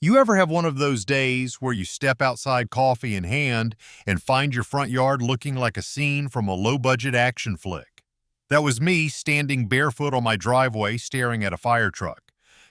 You ever have one of those days where you step outside coffee in hand and find your front yard looking like a scene from a low-budget action flick? That was me standing barefoot on my driveway staring at a fire truck.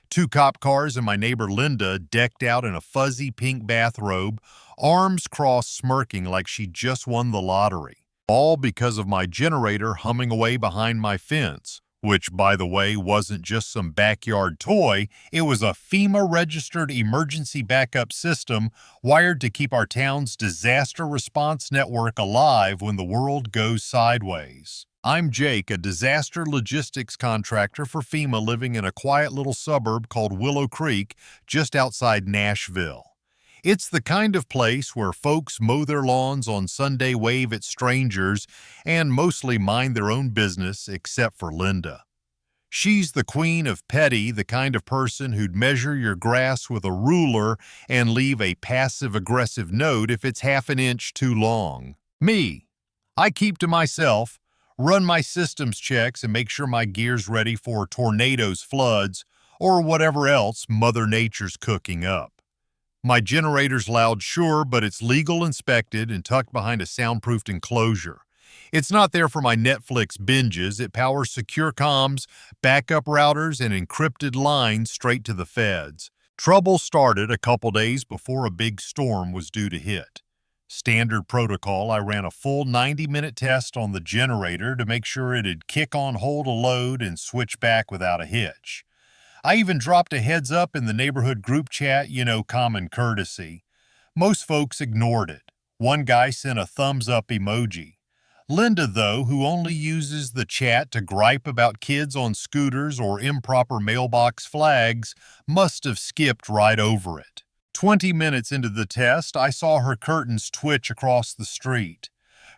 Two cop cars and my neighbor Linda decked out in a fuzzy pink bathrobe, arms crossed smirking like she just won the lottery. All because of my generator humming away behind my fence, which, by the way, wasn't just some backyard toy. It was a FEMA-registered emergency backup system wired to keep our town's disaster response network alive when the world goes sideways. I'm Jake, a disaster logistics contractor for FEMA living in a quiet little suburb called Willow Creek, just outside Nashville. It's the kind of place where folks mow their lawns on Sunday, wave at strangers, and mostly mind their own business except for Linda. She's the queen of petty, the kind of person who'd measure your grass with a ruler and leave a passive-aggressive note if it's half an inch too long. Me, I keep to myself, run my systems checks and make sure my gear's ready for tornadoes, floods, or whatever else Mother Nature's cooking up. My generator's loud, sure, but it's legal, inspected, and tucked behind a soundproofed enclosure. It's not there for my Netflix binges. It powers secure comms, backup routers, and encrypted lines straight to the feds. Trouble started a couple days before a big storm was due to hit. Standard protocol, I ran a full 90-minute test on the generator to make sure it'd kick on, hold a load, and switch back without a hitch. I even dropped a heads up in the neighborhood group chat, common courtesy. Most folks ignored it. One guy sent a thumbs up emoji. Linda, though, who only uses the chat to gripe about kids on scooters or improper mailbox flags, must have skipped right over it. 20 minutes into the test, I saw her curtains twitch across the street.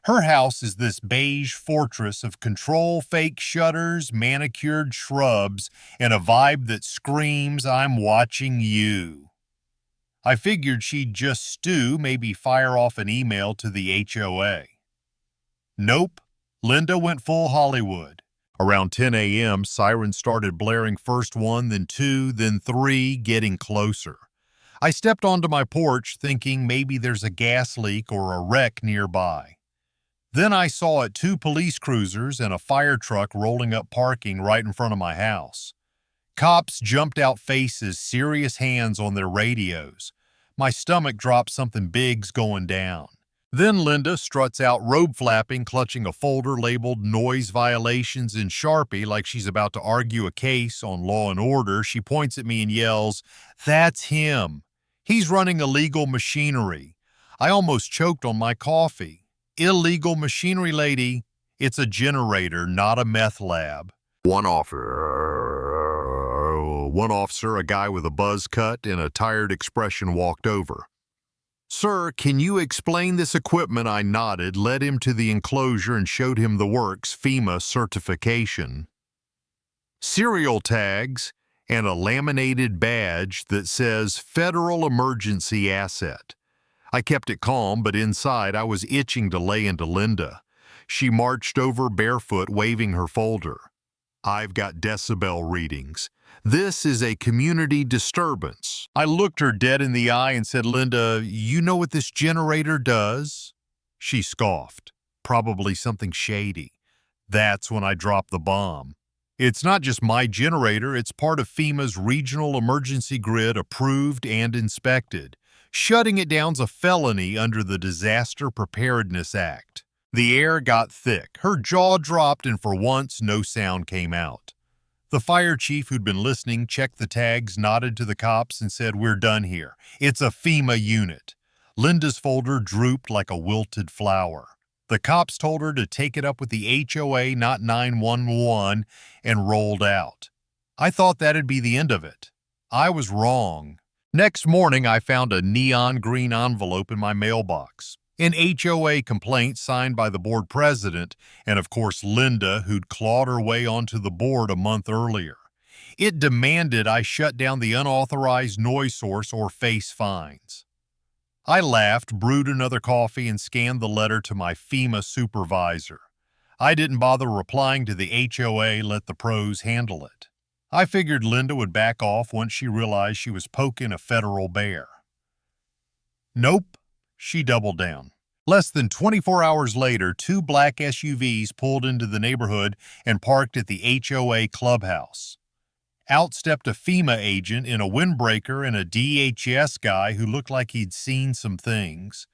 Her house is this beige fortress of control fake shutters, manicured shrubs, and a vibe that screams, "I'm watching you." I figured she'd just stew, maybe fire off an email to the HOA. Nope, Linda went full Hollywood. Around 10 a.m., sirens started blaring, first one, then two, then three, getting closer. I stepped onto my porch thinking maybe there's a gas leak or a wreck nearby. Then I saw two police cruisers and a fire truck rolling up parking right in front of my house. Cops jumped out faces, serious hands on their radios. My stomach dropped, something big's going down. Then Linda struts out, robe flapping, clutching a folder labeled noise violations in Sharpie like she's about to argue a case on Law and Order. She points at me and yells, "That's him. He's running illegal machinery." I almost choked on my coffee. Illegal machinery, lady. It's a generator, not a meth lab. One officer, a guy with a buzz cut and a tired expression, walked over. "Sir, can you explain this equipment?" I nodded, led him to the enclosure and showed him the works, FEMA certification. Serial tags and a laminated badge that says Federal Emergency Asset. I kept it calm, but inside I was itching to lay into Linda. She marched over barefoot, waving her folder. "I've got decibel readings. This is a community disturbance." I looked her dead in the eye and said, "Linda, you know what this generator does?" She scoffed. Probably something shady. That's when I dropped the bomb. It's not just my generator, it's part of FEMA's regional emergency grid, approved and inspected. Shutting it down's a felony under the Disaster Preparedness Act. The air got thick. Her jaw dropped, and for once, no sound came out. The fire chief, who'd been listening, checked the tags, nodded to the cops, and said, "We're done here. It's a FEMA unit." Linda's folder drooped like a wilted flower. The cops told her to take it up with the HOA, not 911, and rolled out. I thought that'd be the end of it. I was wrong. Next morning, I found a neon green envelope in my mailbox. An HOA complaint signed by the board president and, of course, Linda, who'd clawed her way onto the board a month earlier. It demanded I shut down the unauthorized noise source or face fines. I laughed, brewed another coffee, and scanned the letter to my FEMA supervisor. I didn't bother replying to the HOA, let the pros handle it. I figured Linda would back off once she realized she was poking a federal bear. Nope, she doubled down. Less than 24 hours later, two black SUVs pulled into the neighborhood and parked at the HOA clubhouse. Out stepped a FEMA agent in a windbreaker and a DHS guy who looked like he'd seen some things.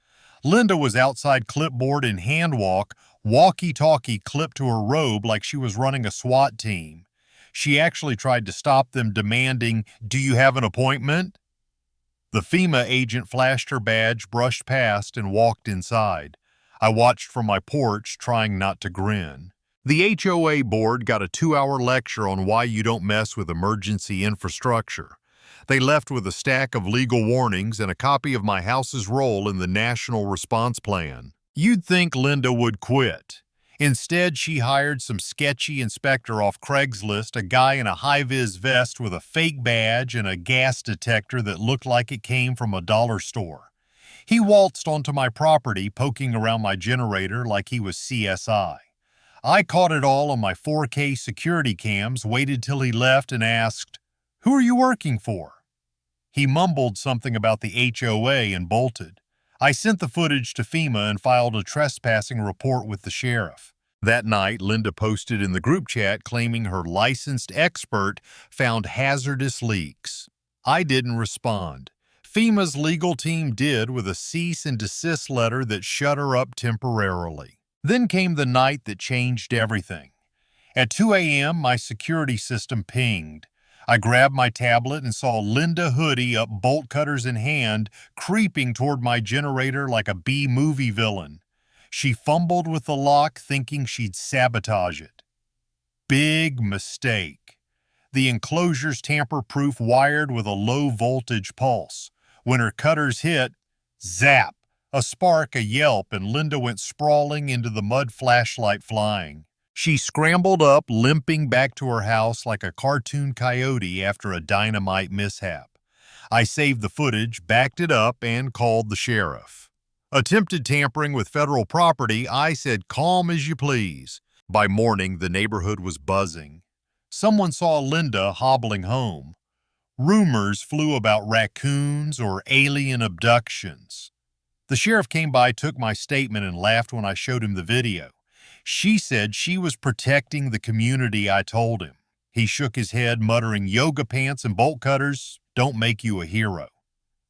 Linda was outside clipboard and handwalk, walkie-talkie clipped to her robe like she was running a SWAT team. She actually tried to stop them, demanding, "Do you have an appointment?" The FEMA agent flashed her badge, brushed past, and walked inside. I watched from my porch, trying not to grin. The HOA board got a 2-hour lecture on why you don't mess with emergency infrastructure. They left with a stack of legal warnings and a copy of my house's role in the National Response Plan. You'd think Linda would quit. Instead, she hired some sketchy inspector off Craigslist, a guy in a high-vis vest with a fake badge and a gas detector that looked like it came from a dollar store. He waltzed onto my property, poking around my generator like he was CSI. I caught it all on my 4K security cams, waited till he left, and asked, "Who are you working for?" He mumbled something about the HOA and bolted. I sent the footage to FEMA and filed a trespassing report with the sheriff. That night, Linda posted in the group chat claiming her licensed expert found hazardous leaks. I didn't respond. FEMA's legal team did, with a cease and desist letter that shut her up temporarily. Then came the night that changed everything. At 2 a.m., my security system pinged. I grabbed my tablet and saw Linda Hoodie, up bolt cutters in hand, creeping toward my generator like a B-movie villain. She fumbled with the lock, thinking she'd sabotage it. Big mistake. The enclosure's tamper-proof, wired with a low-voltage pulse. When her cutters hit, zap, a spark, a yelp, and Linda went sprawling into the mud, flashlight flying. She scrambled up, limping back to her house like a cartoon coyote after a dynamite mishap. I saved the footage, backed it up, and called the sheriff. Attempted tampering with federal property, I said, "Calm as you please." By morning, the neighborhood was buzzing. Someone saw Linda hobbling home. Rumors flew about raccoons or alien abductions. The sheriff came by, took my statement, and laughed when I showed him the video. She said she was protecting the community, I told him. He shook his head, muttering, "Yoga pants and bolt cutters don't make you a hero."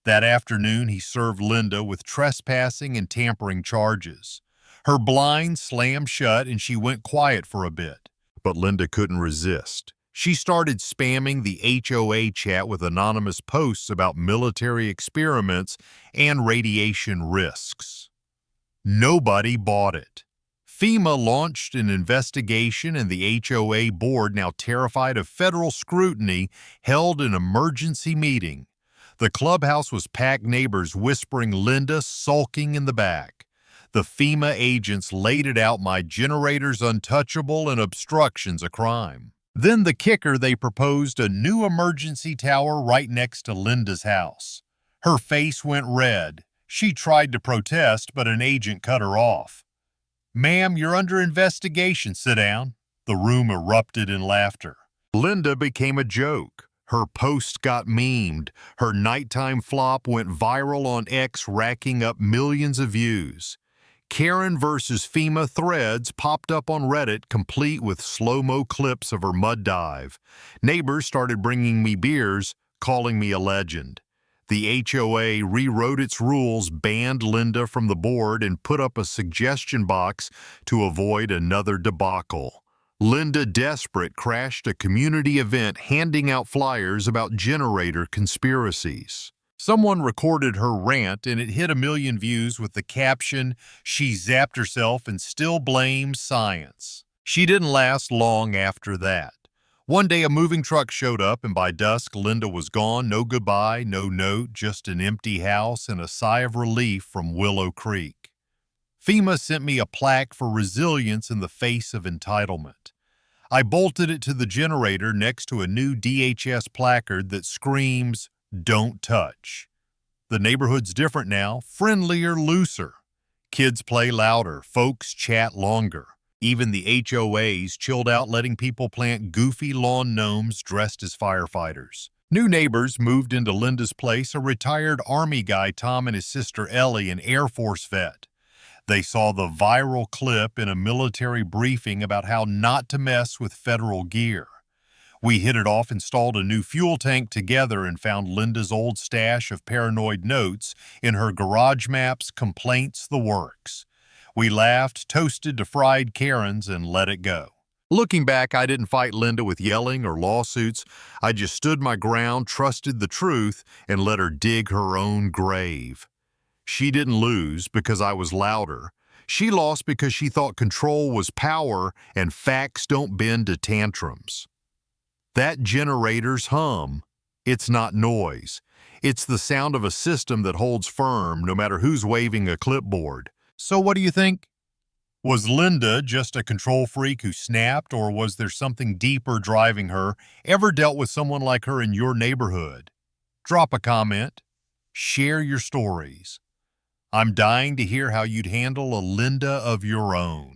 That afternoon, he served Linda with trespassing and tampering charges. Her blinds slammed shut and she went quiet for a bit. But Linda couldn't resist. She started spamming the HOA chat with anonymous posts about military experiments and radiation risks. Nobody bought it. FEMA launched an investigation, and the HOA board, now terrified of federal scrutiny, held an emergency meeting. The clubhouse was packed, neighbors whispering, Linda sulking in the back. The FEMA agents laid it out: my generator's untouchable and obstruction's a crime. Then the kicker, they proposed a new emergency tower right next to Linda's house. Her face went red. She tried to protest, but an agent cut her off. "Ma'am, you're under investigation. Sit down." The room erupted in laughter. Linda became a joke. Her posts got memed. Her nighttime flop went viral on X, racking up millions of views. Karen versus FEMA threads popped up on Reddit, complete with slow-mo clips of her mud dive. Neighbors started bringing me beers, calling me a legend. The HOA rewrote its rules, banned Linda from the board, and put up a suggestion box to avoid another debacle. Linda, desperate, crashed a community event handing out flyers about generator conspiracies. Someone recorded her rant, and it hit 1 million views with the caption, "She zapped herself and still blames science." She didn't last long after that. One day, a moving truck showed up, and by dusk, Linda was gone. No goodbye, no note, just an empty house and a sigh of relief from Willow Creek. FEMA sent me a plaque for resilience in the face of entitlement. I bolted it to the generator next to a new DHS placard that screams, "Don't touch." The neighborhood's different now, friendlier, looser. Kids play louder, folks chat longer. Even the HOAs chilled out, letting people plant goofy lawn gnomes dressed as firefighters. New neighbors moved into Linda's place, a retired Army guy, Tom, and his sister Ellie, an Air Force vet. They saw the viral clip in a military briefing about how not to mess with federal gear. We hit it off, installed a new fuel tank together, and found Linda's old stash of paranoid notes in her garage maps, complaints, the works. We laughed, toasted to fried Karens, and let it go. Looking back, I didn't fight Linda with yelling or lawsuits. I just stood my ground, trusted the truth, and let her dig her own grave. She didn't lose because I was louder. She lost because she thought control was power, and facts don't bend to tantrums. That generator's hum, it's not noise. It's the sound of a system that holds firm no matter who's waving a clipboard. So what do you think? Was Linda just a control freak who snapped, or was there something deeper driving her? Ever dealt with someone like her in your neighborhood? Drop a comment. Share your stories. I'm dying to hear how you'd handle a Linda of your own.